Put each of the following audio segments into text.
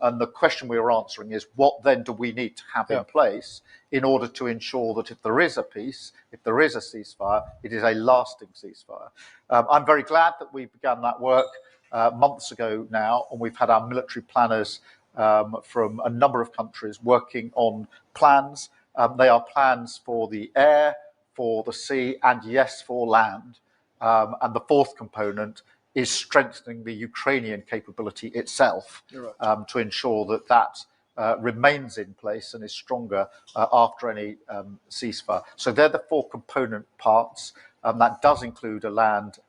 And the question we are answering is, what then do we need to have in place in order to ensure that if there is a peace, if there is a ceasefire, it is a lasting ceasefire? I'm very glad that we began that work months ago now, and we've had our military planners from a number of countries working on plans. They are plans for the air, for the sea, and yes, for land. And the fourth component is strengthening the Ukrainian capability itself to ensure that that remains in place and is stronger after any ceasefire. So they're the four component parts. That does include a land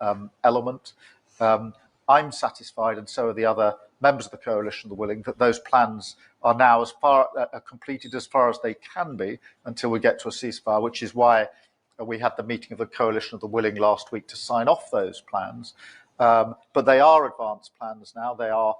element. I'm satisfied, and so are the other members of the coalition of the willing, that those plans are now completed as far as they can be until we get to a ceasefire, which is why we had the meeting of the coalition of the willing last week to sign off those plans. But they are advanced plans now. They are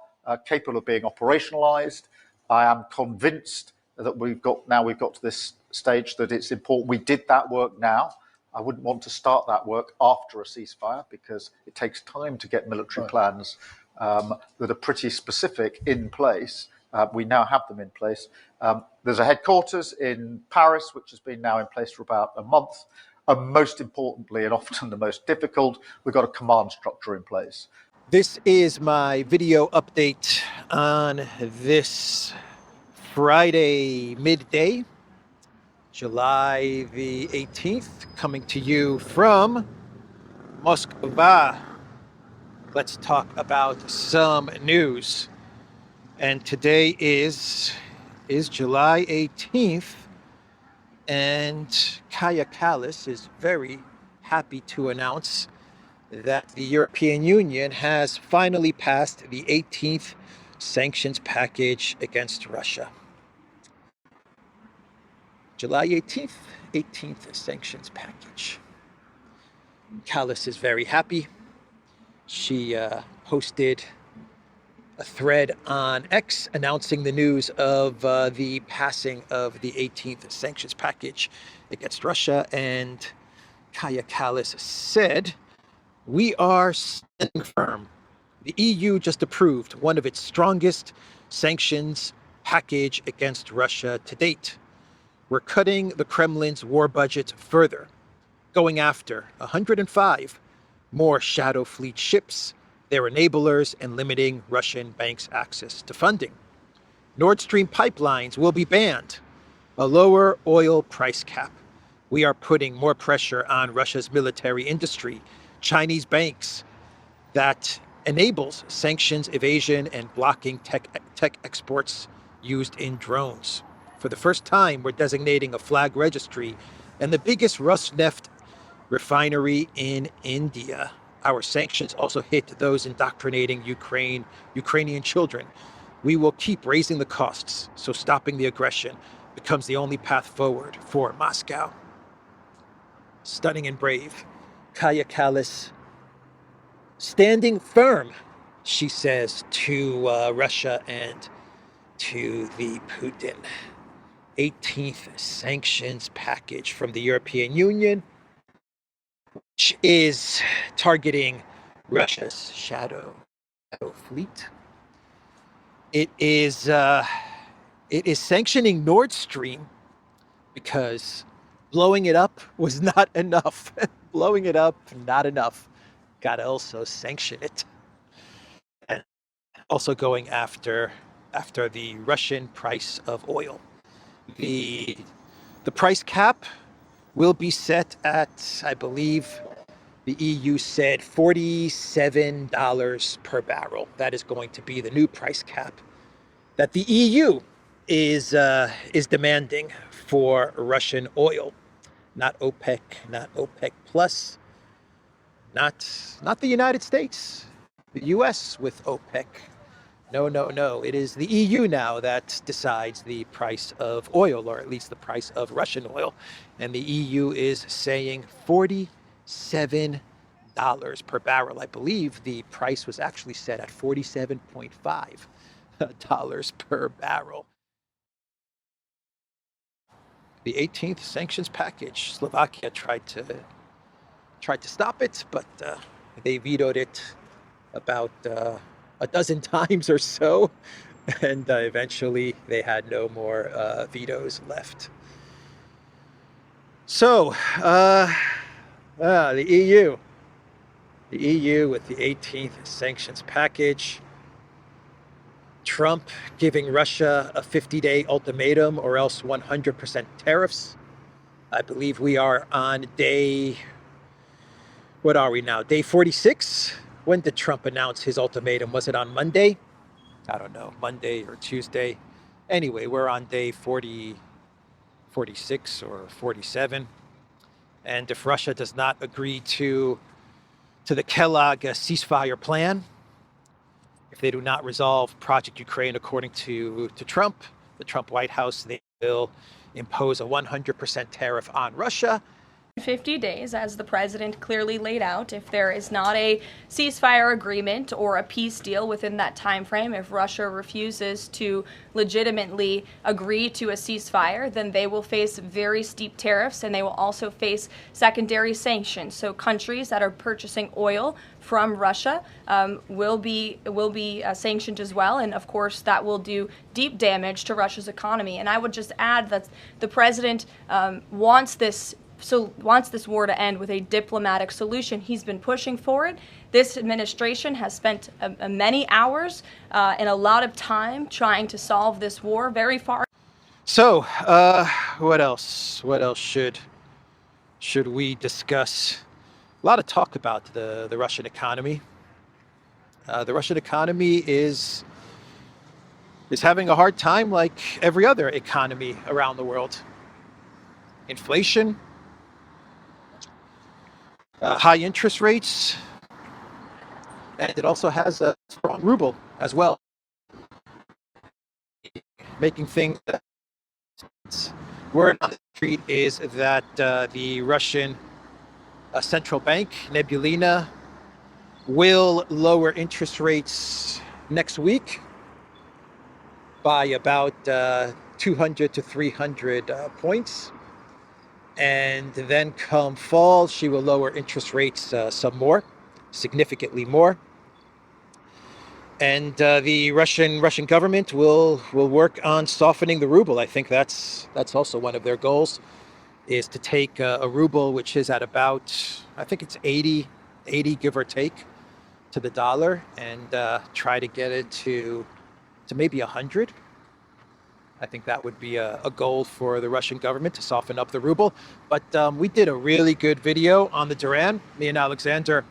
capable of being operationalized. I am convinced that we've got to this stage that it's important we did that work now. I wouldn't want to start that work after a ceasefire because it takes time to get military plans that are pretty specific in place. We now have them in place. There's a headquarters in Paris, which has been now in place for about a month. And most importantly, and often the most difficult, we've got a command structure in place. This is my video update on this Friday midday, July the 18th, coming to you from Moscow. Let's talk about some news. And today is July 18th, and Kallas is very happy to announce that the European Union has finally passed the 18th sanctions package against Russia. July 18th sanctions package. Kallas is very happy. She posted a thread on X announcing the news of the passing of the 18th sanctions package against Russia, and Kallas said, "We are standing firm. The EU just approved one of its strongest sanctions package against Russia to date. We're cutting the Kremlin's war budget further, going after 105 more Shadow Fleet ships, their enablers, and limiting Russian banks' access to funding. Nord Stream pipelines will be banned, a lower oil price cap. We are putting more pressure on Russia's military industry, Chinese banks, that enables sanctions evasion and blocking tech exports used in drones. For the first time, we're designating a flag registry and the biggest Rosneft refinery in India. Our sanctions also hit those indoctrinating Ukrainian children. We will keep raising the costs, so stopping the aggression becomes the only path forward for Moscow." Stunning and brave. Kallas standing firm, she says, to Russia and to the Putin. 18th sanctions package from the European Union, which is targeting Russia's Shadow Fleet. It is sanctioning Nord Stream because blowing it up was not enough. Blowing it up, not enough. Gotta also sanction it. And also going after the Russian price of oil. The price cap will be set at, I believe, the EU said $47 per barrel. That is going to be the new price cap that the EU is demanding for Russian oil. Not OPEC, not OPEC plus, not the United States, the US with OPEC. No. It is the EU now that decides the price of oil, or at least the price of Russian oil. And the EU is saying $47 per barrel. I believe the price was actually set at $47.5 per barrel. The 18th sanctions package. Slovakia tried to stop it, but they vetoed it about a dozen times or so. And eventually they had no more vetoes left. So, the EU. The EU with the 18th sanctions package. Trump giving Russia a 50-day ultimatum or else 100% tariffs. I believe we are on day, what are we now? Day 46? When did Trump announce his ultimatum? Was it on Monday? I don't know, Monday or Tuesday. Anyway, we're on day 40, 46 or 47. And if Russia does not agree to the Kallas ceasefire plan, if they do not resolve Project Ukraine according to Trump, the Trump White House, they will impose a 100% tariff on Russia. 50 days, as the president clearly laid out. If there is not a ceasefire agreement or a peace deal within that time frame, if Russia refuses to legitimately agree to a ceasefire, then they will face very steep tariffs, and they will also face secondary sanctions. So countries that are purchasing oil from Russia will be sanctioned as well, and of course that will do deep damage to Russia's economy. And I would just add that the president wants this war to end with a diplomatic solution. He's been pushing for it. This administration has spent many hours and a lot of time trying to solve this war very far. So, what else? What else should we discuss? A lot of talk about the Russian economy. The Russian economy is having a hard time like every other economy around the world. Inflation, high interest rates, and it also has a strong ruble as well, making things. Word on the street is that the Russian central bank, Nebulina, will lower interest rates next week by about 200 to 300 points. And then come fall, she will lower interest rates some more, significantly more. And the Russian government will work on softening the ruble. I think that's also one of their goals, is to take a ruble, which is at about, I think it's 80 give or take, to the dollar, and try to get it to maybe 100. I think that would be a goal for the Russian government, to soften up the ruble. But we did a really good video on the Duran, me and Alexander,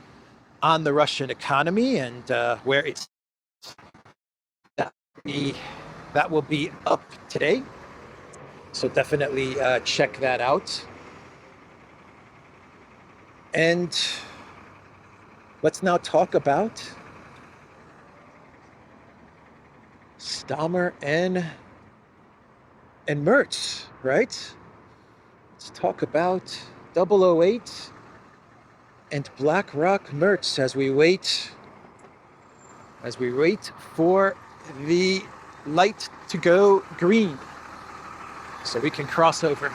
on the Russian economy and where it's that will be up today. So definitely check that out. And let's now talk about Starmer and Merz, right? Let's talk about 008 and BlackRock Merz as we wait for the light to go green so we can cross over.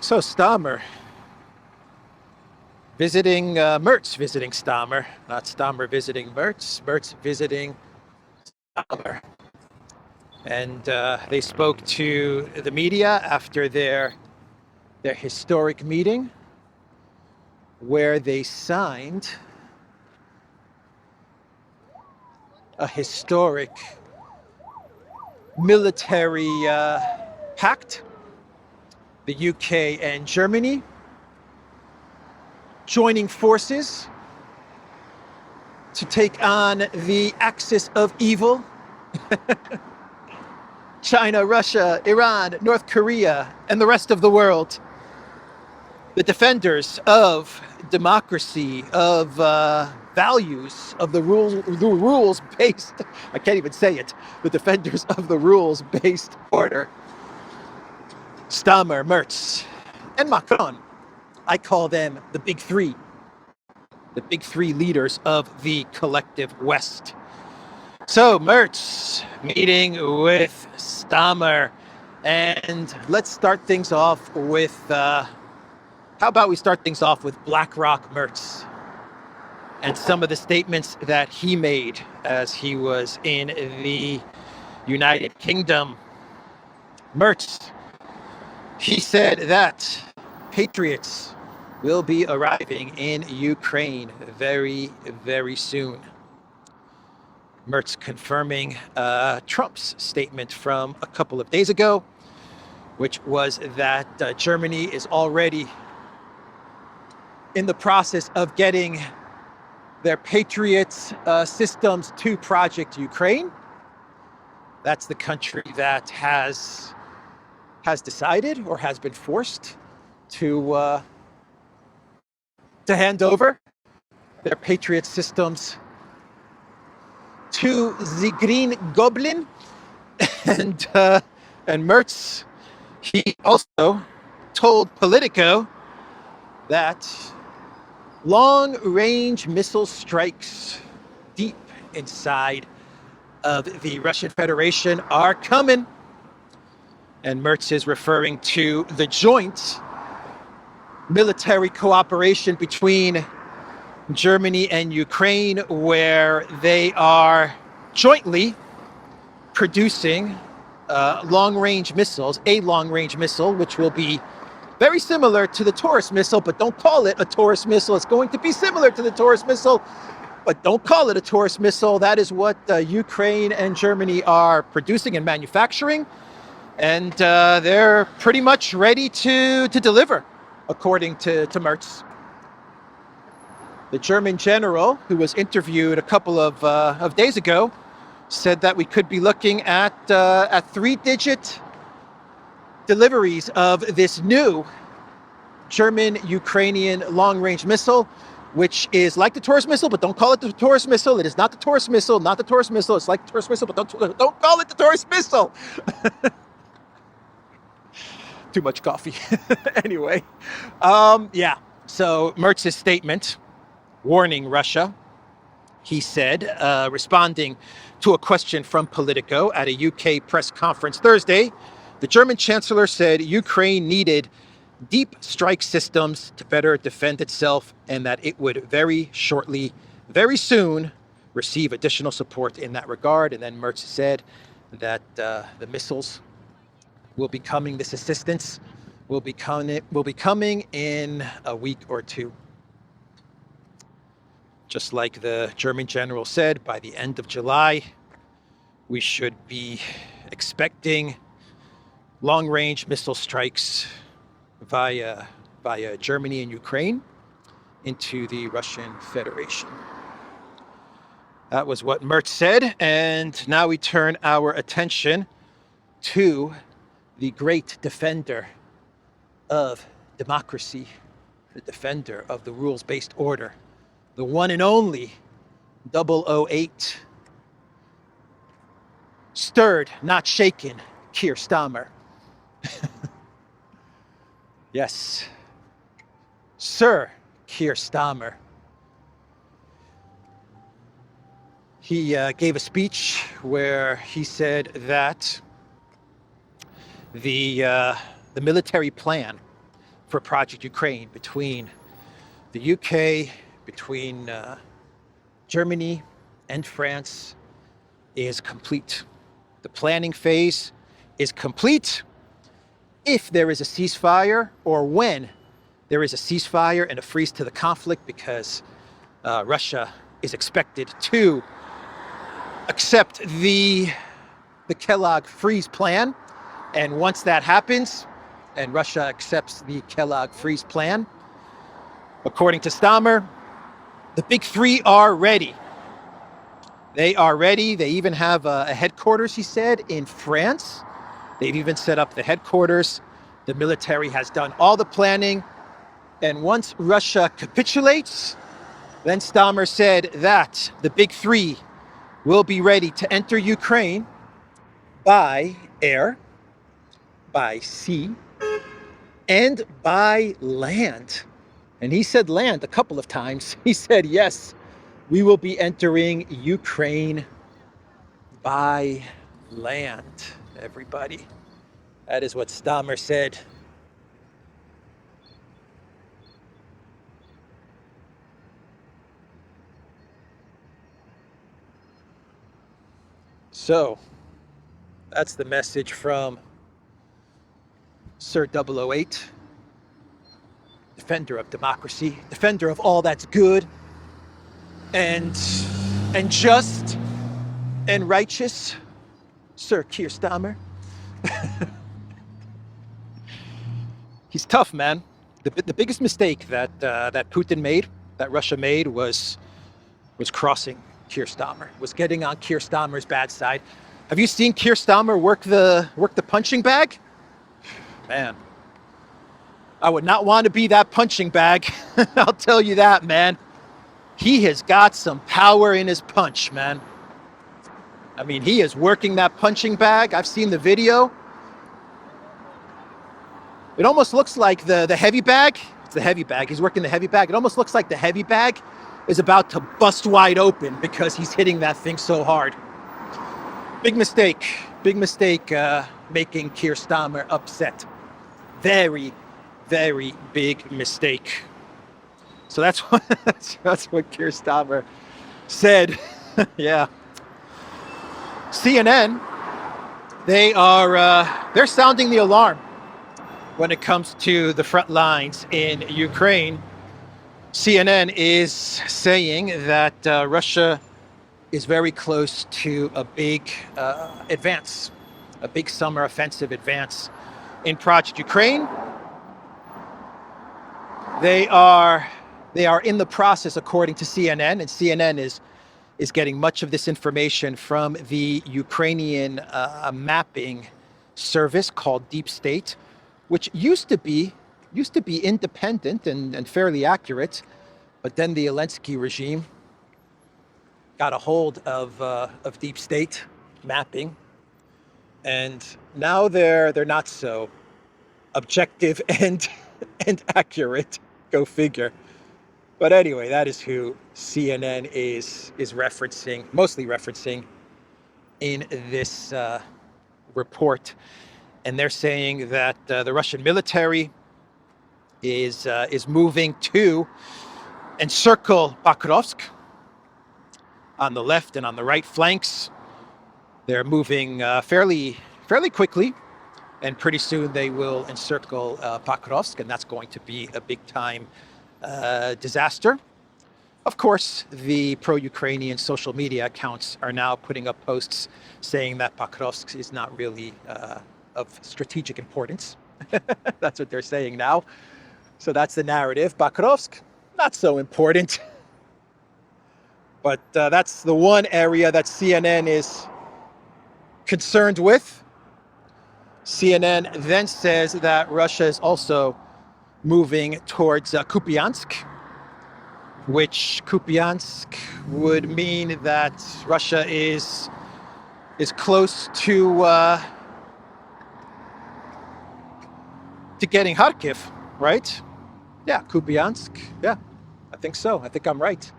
So Starmer visiting Merz visiting Starmer, not Starmer visiting Merz, Merz visiting Starmer. And they spoke to the media after their historic meeting, where they signed a historic military pact. The UK and Germany joining forces to take on the axis of evil. China, Russia, Iran, North Korea, and the rest of the world. The defenders of democracy, of values, of the rules-based, I can't even say it, the defenders of the rules-based order. Starmer, Merz, and Macron. I call them the big three leaders of the collective West. So Merz meeting with Starmer, and let's start things off with, how about we start things off with BlackRock Merz? and some of the statements that he made as he was in the United Kingdom. Merz, he said that patriots will be arriving in Ukraine very, very soon. Merz confirming Trump's statement from a couple of days ago, which was that Germany is already in the process of getting their Patriots systems to Project Ukraine. That's the country that has decided or has been forced to hand over their Patriot systems to the Green Goblin. And Merz, he also told Politico that long-range missile strikes deep inside of the Russian Federation are coming. And Merz is referring to the joint military cooperation between Germany and Ukraine, where they are jointly producing long-range missiles, a long-range missile, which will be very similar to the Taurus missile, but don't call it a Taurus missile. It's going to be similar to the Taurus missile, but don't call it a Taurus missile. That is what Ukraine and Germany are producing and manufacturing. And they're pretty much ready to deliver, according to Merz. The German general, who was interviewed a couple of days ago, said that we could be looking at 3-digit deliveries of this new German-Ukrainian long-range missile, which is like the Taurus missile, but don't call it the Taurus missile. It is not the Taurus missile, not the Taurus missile. It's like the Taurus missile, but don't call it the Taurus missile. Too much coffee. Anyway, yeah. So Merz's statement warning Russia, he said, responding to a question from Politico at a UK press conference Thursday, the German chancellor said Ukraine needed deep strike systems to better defend itself and that it would very shortly, very soon, receive additional support in that regard. And then Merz said that the missiles will be coming, this assistance will be coming in a week or two. Just like the German general said, by the end of July, we should be expecting long-range missile strikes via Germany and Ukraine into the Russian Federation. That was what Merz said, and now we turn our attention to the great defender of democracy, the defender of the rules-based order, the one and only 008, stirred, not shaken, Keir Starmer. Yes, Sir Keir Starmer. He gave a speech where he said that the military plan for Project Ukraine between the UK, between Germany and France is complete. The planning phase is complete. If there is a ceasefire, or when there is a ceasefire and a freeze to the conflict, because Russia is expected to accept the Kellogg freeze plan. And once that happens, and Russia accepts the Kellogg freeze plan, according to Starmer, the big three are ready. They are ready. They even have a headquarters, he said, in France. They've even set up the headquarters. The military has done all the planning. And once Russia capitulates, then Starmer said that the big three will be ready to enter Ukraine by air, by sea, and by land. And he said land a couple of times. He said, yes, we will be entering Ukraine by land, everybody. That is what Starmer said. So that's the message from Sir 008, defender of democracy, defender of all that's good and just and righteous, Sir Keir Starmer. He's tough, man. The biggest mistake that Putin made, that Russia made, was crossing Keir Starmer, was getting on Keir Starmer's bad side. Have you seen Keir Starmer work the punching bag? Man, I would not want to be that punching bag. I'll tell you that, man. He has got some power in his punch, man. I mean, he is working that punching bag. I've seen the video. It almost looks like the heavy bag. It's the heavy bag. He's working the heavy bag. It almost looks like the heavy bag is about to bust wide open because he's hitting that thing so hard. Big mistake. Big mistake making Keir Starmer upset. Very, very big mistake. So that's what Keir Starmer said. Yeah. CNN, they're sounding the alarm when it comes to the front lines in Ukraine. CNN is saying that Russia is very close to a big advance, a big summer offensive advance in Project Ukraine. They are in the process, according to CNN, and CNN is getting much of this information from the Ukrainian mapping service called Deep State, which used to be independent and fairly accurate, but then the Zelensky regime got a hold of Deep State mapping, and now they're not so objective and accurate. Go figure. But anyway, that is who CNN is referencing, mostly referencing in this report. And they're saying that the Russian military is moving to encircle Pokrovsk on the left and on the right flanks. They're moving fairly quickly, and pretty soon they will encircle Pokrovsk, and that's going to be a big time disaster. Of course, the pro-Ukrainian social media accounts are now putting up posts saying that Pokrovsk is not really of strategic importance. That's what they're saying now. So that's the narrative. Pokrovsk, not so important. But that's the one area that CNN is concerned with. CNN then says that Russia is also moving towards Kupiansk, which Kupiansk would mean that Russia is close to getting Kharkiv, right? Yeah, Kupiansk. Yeah, I think so. I think I'm right.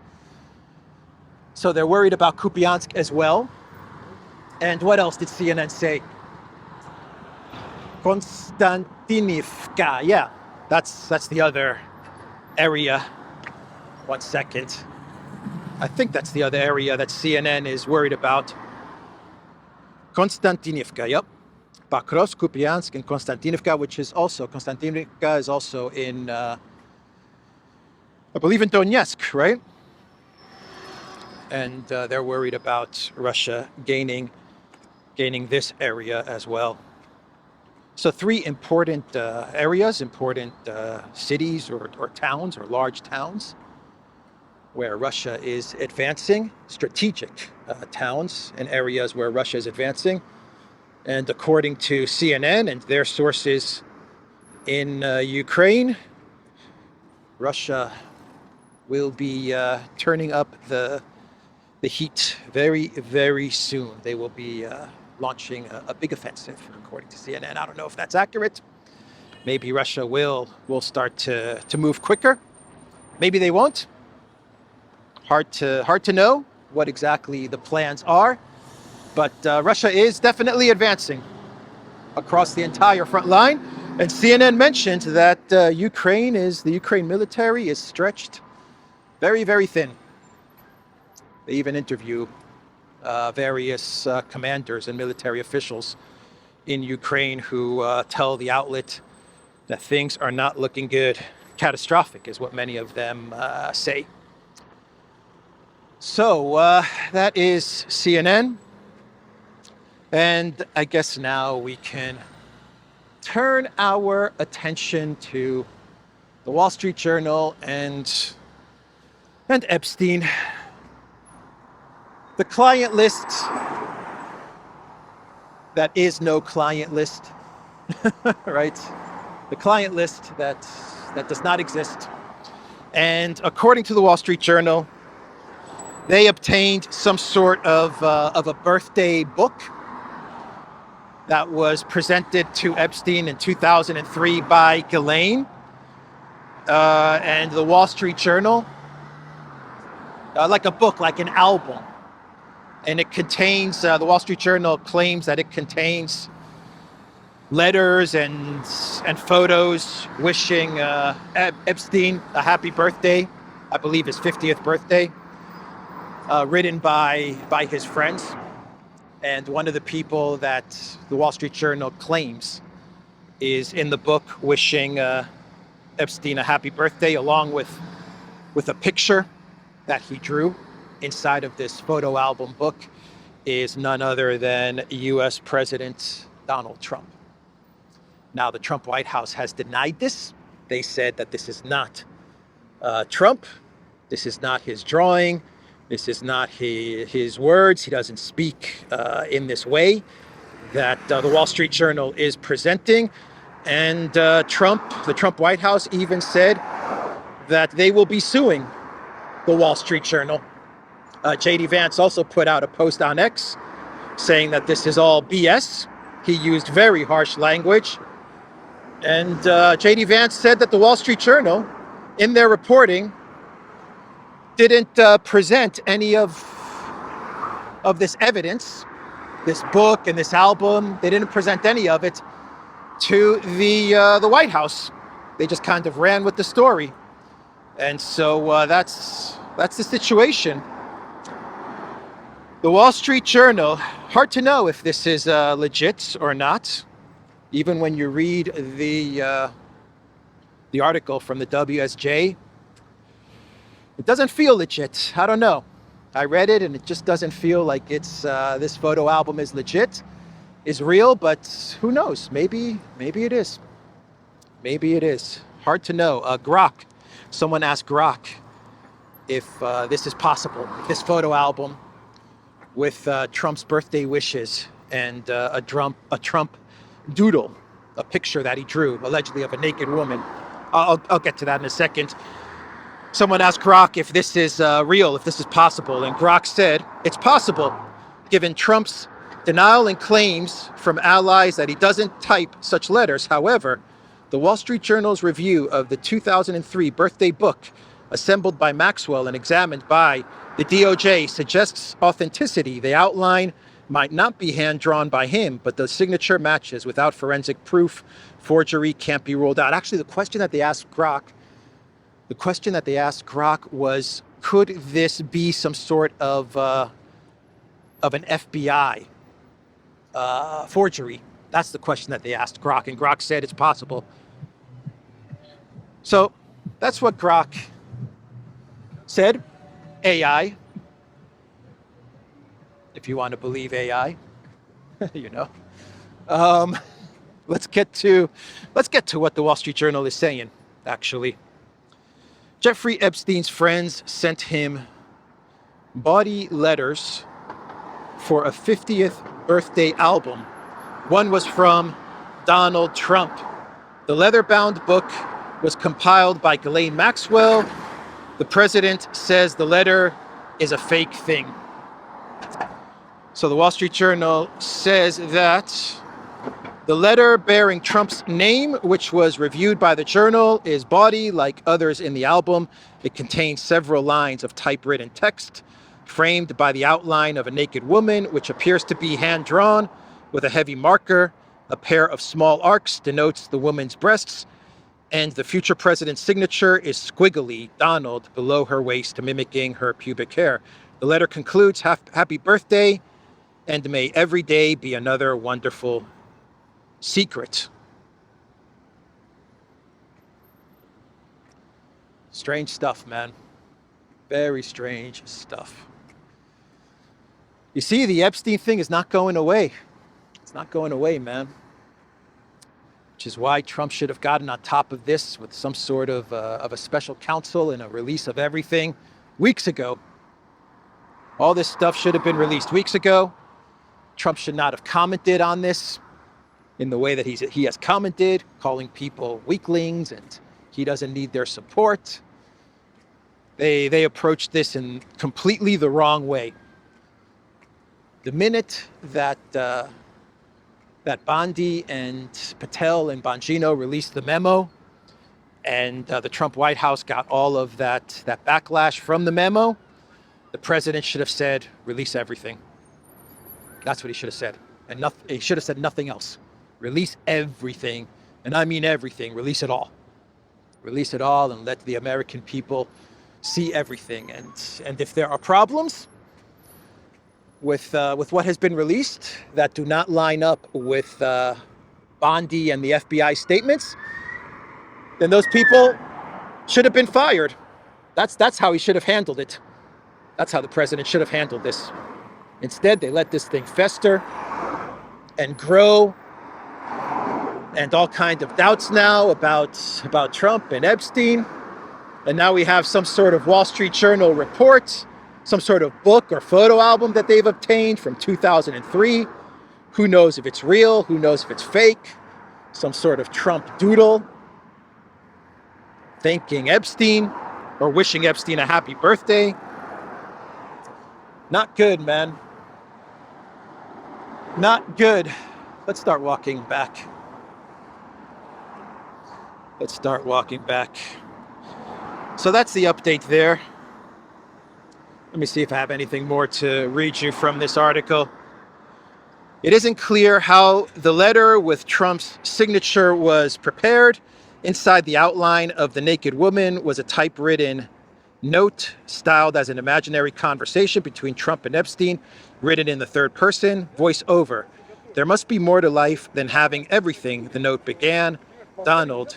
So they're worried about Kupiansk as well. And what else did CNN say? Konstantinivka. Yeah, that's the other area. 1 second. I think that's the other area that CNN is worried about. Konstantinivka, yep. Pokrovsk, Kupiansk, and Konstantinivka, which is also, Konstantinivka is also in, I believe in Donetsk, right? And they're worried about Russia gaining this area as well. So 3 important areas, important cities or towns or large towns where Russia is advancing, strategic towns and areas where Russia is advancing. And according to CNN and their sources in Ukraine, Russia will be turning up the heat very, very soon. They will be launching a big offensive, according to CNN. I don't know if that's accurate. Maybe Russia will start to move quicker. Maybe they won't. Hard to know what exactly the plans are. But Russia is definitely advancing across the entire front line. And CNN mentioned that the Ukraine military is stretched very, very thin. They even interview various commanders and military officials in Ukraine who tell the outlet that things are not looking good. Catastrophic is what many of them say. So that is CNN. And I guess now we can turn our attention to the Wall Street Journal and Epstein. The client list that is no client list, right? The client list that does not exist. And according to the Wall Street Journal, they obtained some sort of a birthday book that was presented to Epstein in 2003 by Ghislaine. And the Wall Street Journal, like a book, like an album. And it contains, the Wall Street Journal claims that it contains letters and photos wishing Epstein a happy birthday, I believe his 50th birthday, written by his friends. And one of the people that the Wall Street Journal claims is in the book wishing Epstein a happy birthday, along with a picture that he drew inside of this photo album book, is none other than U.S. President Donald Trump. Now, the Trump White House has denied this. They said that this is not Trump. This is not his drawing. This is not his words. He doesn't speak in this way that the Wall Street Journal is presenting. And the Trump White House even said that they will be suing the Wall Street Journal. J.D. Vance also put out a post on X saying that this is all BS. He used very harsh language. And J.D. Vance said that the Wall Street Journal, in their reporting, didn't present any of this evidence, this book and this album. They didn't present any of it to the White House. They just kind of ran with the story. And so that's the situation. The Wall Street Journal, hard to know if this is legit or not. Even when you read the article from the WSJ, it doesn't feel legit. I don't know. I read it and it just doesn't feel like it's this photo album is legit, is real, but who knows? Maybe it is. Maybe it is. Hard to know. Grok. Someone asked Grok if this is possible. If this photo album with Trump's birthday wishes and a Trump doodle, a picture that he drew, allegedly of a naked woman. I'll get to that in a second. Someone asked Grok if this is real, if this is possible, and Grok said, it's possible, given Trump's denial and claims from allies that he doesn't type such letters. However, the Wall Street Journal's review of the 2003 birthday book, assembled by Maxwell and examined by the DOJ, suggests authenticity. The outline might not be hand-drawn by him, but the signature matches. Without forensic proof, forgery can't be ruled out. Actually, the question that they asked Grok was, could this be some sort of an FBI forgery? That's the question that they asked Grok, and Grok said it's possible. So that's what Grok said. AI, if you want to believe AI, you know. Let's get to what the Wall Street Journal is saying, actually. Jeffrey Epstein's friends sent him body letters for a 50th birthday album. One was from Donald Trump. The leather-bound book was compiled by Ghislaine Maxwell. The president says the letter is a fake thing. So the Wall Street Journal says that the letter bearing Trump's name, which was reviewed by the Journal, is bawdy like others in the album. It contains several lines of typewritten text framed by the outline of a naked woman, which appears to be hand-drawn with a heavy marker. A pair of small arcs denotes the woman's breasts, and the future president's signature is squiggly, Donald, below her waist, mimicking her pubic hair. The letter concludes, happy birthday, and may every day be another wonderful secret. Strange stuff, man. Very strange stuff. You see, the Epstein thing is not going away. It's not going away, man. Which is why Trump should have gotten on top of this with some sort of a special counsel and a release of everything weeks ago. All this stuff should have been released weeks ago. Trump should not have commented on this in the way that he has commented, calling people weaklings and he doesn't need their support. They approached this in completely the wrong way. The minute that Bondi and Patel and Bongino released the memo, and the Trump White House got all of that backlash from the memo, the president should have said, release everything. That's what he should have said. And he should have said nothing else. Release everything. And I mean everything. Release it all. Release it all and let the American people see everything. And if there are problems with what has been released that do not line up with Bondi and the FBI statements, then those people should have been fired. That's how he should have handled it. That's how the president should have handled this. Instead, they let this thing fester and grow, and all kinds of doubts now about Trump and Epstein. And now we have some sort of Wall Street Journal report, some sort of book or photo album that they've obtained from 2003. Who knows if it's real? Who knows if it's fake? Some sort of Trump doodle thanking Epstein or wishing Epstein a happy birthday. Not good, man. Not good. Let's start walking back. Let's start walking back. So that's the update there. Let me see if I have anything more to read you from this article. It isn't clear how the letter with Trump's signature was prepared. Inside the outline of the naked woman was a typewritten note styled as an imaginary conversation between Trump and Epstein, written in the third person, voice over. There must be more to life than having everything, the note began. Donald,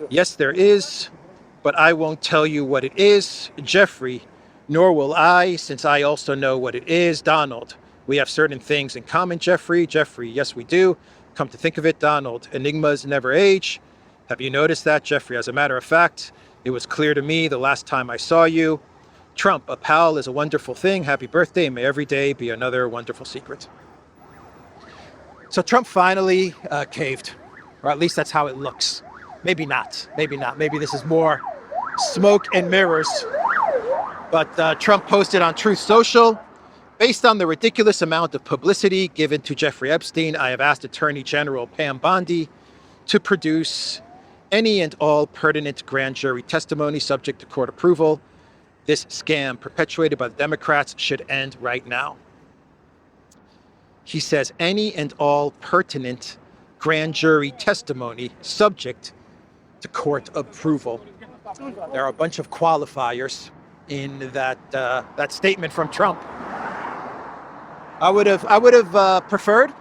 yes, there is, but I won't tell you what it is. Jeffrey, nor will I, since I also know what it is. Donald, we have certain things in common, Jeffrey. Jeffrey, yes, we do. Come to think of it, Donald, enigmas never age. Have you noticed that, Jeffrey? As a matter of fact, it was clear to me the last time I saw you. Trump, a pal is a wonderful thing. Happy birthday. May every day be another wonderful secret. So Trump finally caved, or at least that's how it looks. Maybe not. Maybe not. Maybe this is more smoke and mirrors. But Trump posted on Truth Social, based on the ridiculous amount of publicity given to Jeffrey Epstein, I have asked Attorney General Pam Bondi to produce any and all pertinent grand jury testimony subject to court approval. This scam perpetuated by the Democrats should end right now. He says any and all pertinent grand jury testimony subject to court approval. There are a bunch of qualifiers in that statement from Trump. I would have preferred,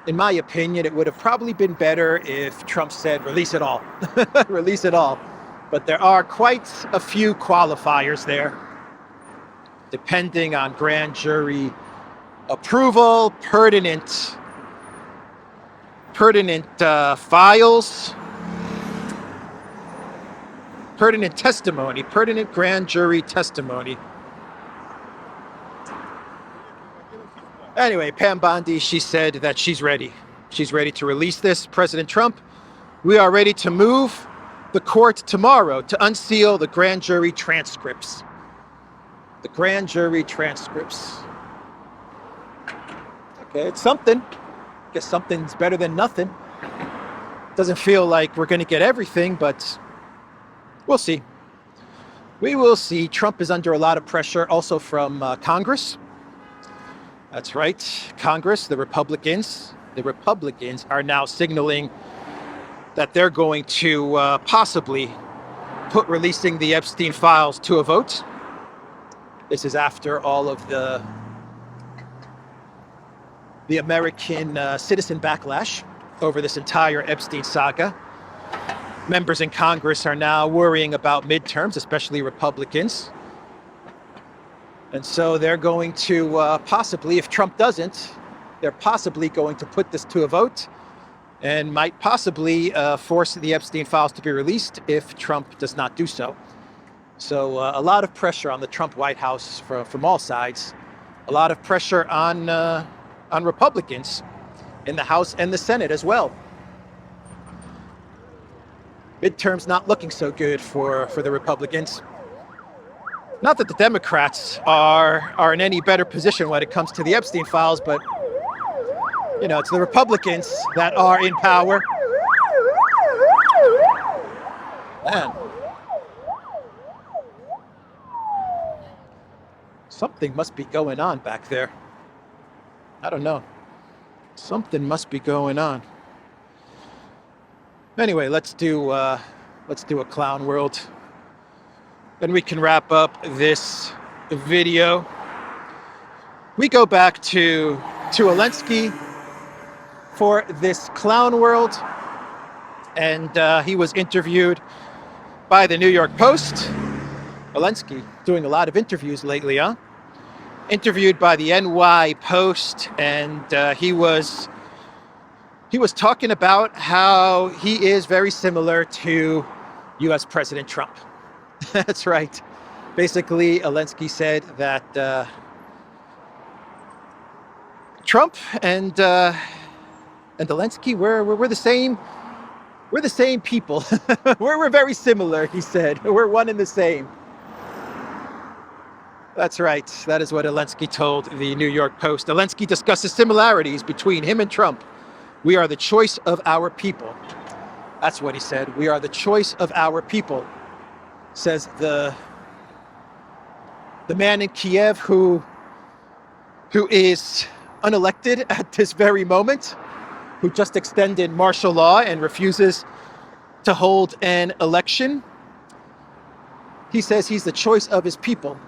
in my opinion, it would have probably been better if Trump said, release it all. Release it all. But there are quite a few qualifiers there, depending on grand jury approval, pertinent files, pertinent testimony, pertinent grand jury testimony. Anyway, Pam Bondi, she said that she's ready. She's ready to release this. President Trump, we are ready to move the court tomorrow to unseal the grand jury transcripts. The grand jury transcripts. Okay, it's something. I guess something's better than nothing. Doesn't feel like we're going to get everything, but we'll see. We will see. Trump is under a lot of pressure also from Congress. That's right, Congress, the Republicans are now signaling that they're going to possibly put releasing the Epstein files to a vote. This is after all of the American citizen backlash over this entire Epstein saga. Members in Congress are now worrying about midterms, especially Republicans. And so they're going to possibly, if Trump doesn't, they're possibly going to put this to a vote and might possibly force the Epstein files to be released if Trump does not do so. So a lot of pressure on the Trump White House from all sides. A lot of pressure on Republicans in the House and the Senate as well. Midterms not looking so good for the Republicans. Not that the Democrats are in any better position when it comes to the Epstein files, but you know, it's the Republicans that are in power. Man. Something must be going on back there. I don't know. Something must be going on. Anyway, let's do a clown world. Then we can wrap up this video. We go back to Zelensky for this clown world, and he was interviewed by the New York Post. Zelensky doing a lot of interviews lately, huh? Interviewed by the NY Post, and he was talking about how he is very similar to U.S. President Trump. That's right. Basically, Zelensky said that Trump and Zelensky, we're the same. We're the same people. we're very similar, he said. We're one and the same. That's right. That is what Zelensky told the New York Post. Zelensky discusses similarities between him and Trump. We are the choice of our people. That's what he said. We are the choice of our people, says the man in Kiev who is unelected at this very moment, who just extended martial law and refuses to hold an election. He says he's the choice of his people,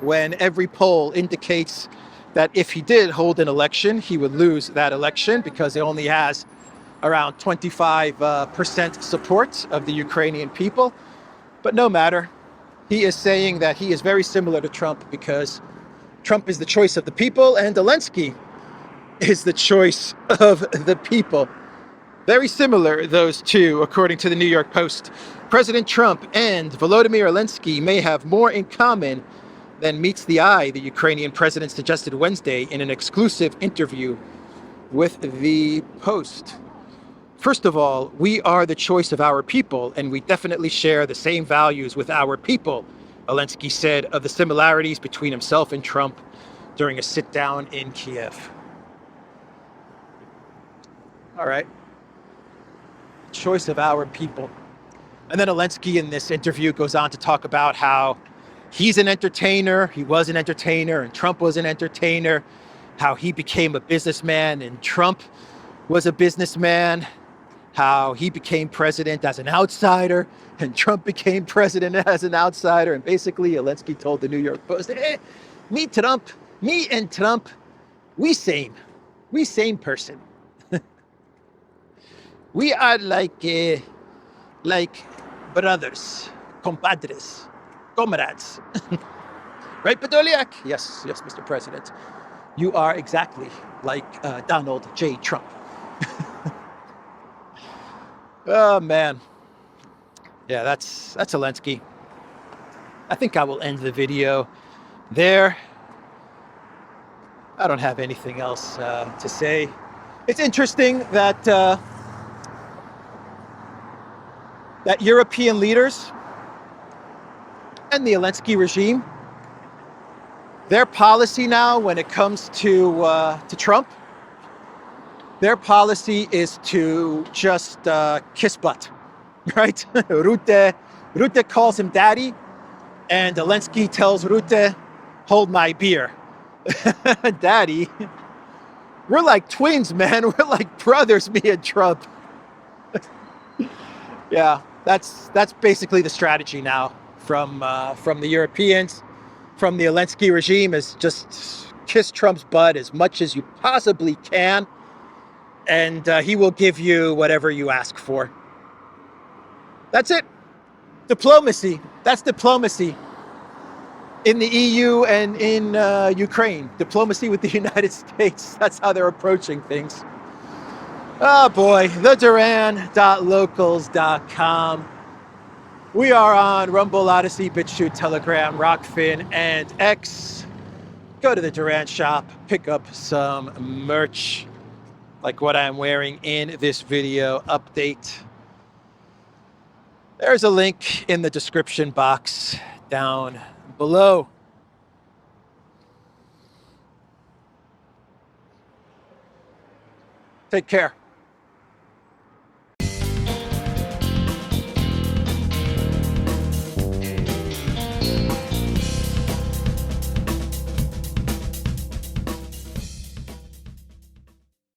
when every poll indicates that if he did hold an election, he would lose that election because he only has around 25% support of the Ukrainian people. But no matter, he is saying that he is very similar to Trump because Trump is the choice of the people and Zelensky is the choice of the people. Very similar, those two, according to the New York Post. President Trump and Volodymyr Zelensky may have more in common than meets the eye, the Ukrainian president suggested Wednesday in an exclusive interview with the Post. First of all, we are the choice of our people, and we definitely share the same values with our people, Zelensky said of the similarities between himself and Trump during a sit-down in Kiev. All right. Choice of our people. And then Zelensky in this interview goes on to talk about how he's an entertainer, he was an entertainer, and Trump was an entertainer, how he became a businessman and Trump was a businessman, how he became president as an outsider and Trump became president as an outsider. And basically, Zelensky told the New York Post, hey, me and Trump, we same person. We are like brothers, compadres, comrades. Right, Podolyak? Yes, Mr. President. You are exactly like Donald J. Trump. Oh, man. Yeah, that's Zelensky. I think I will end the video there. I don't have anything else to say. It's interesting that that European leaders and the Zelensky regime, their policy now when it comes to Trump, their policy is to just kiss butt, right? Rutte calls him daddy, and Zelensky tells Rutte, hold my beer. Daddy, we're like twins, man. We're like brothers, me and Trump. Yeah, that's basically the strategy now from the Europeans, from the Zelensky regime is just kiss Trump's butt as much as you possibly can, and he will give you whatever you ask for. That's it. Diplomacy. That's diplomacy in the EU and in Ukraine. Diplomacy with the United States. That's how they're approaching things. Oh boy, theduran.locals.com. We are on Rumble, Odyssey, BitChute, Telegram, Rockfin, and X. Go to the Duran shop, pick up some merch like what I'm wearing in this video update. There's a link in the description box down below. Take care.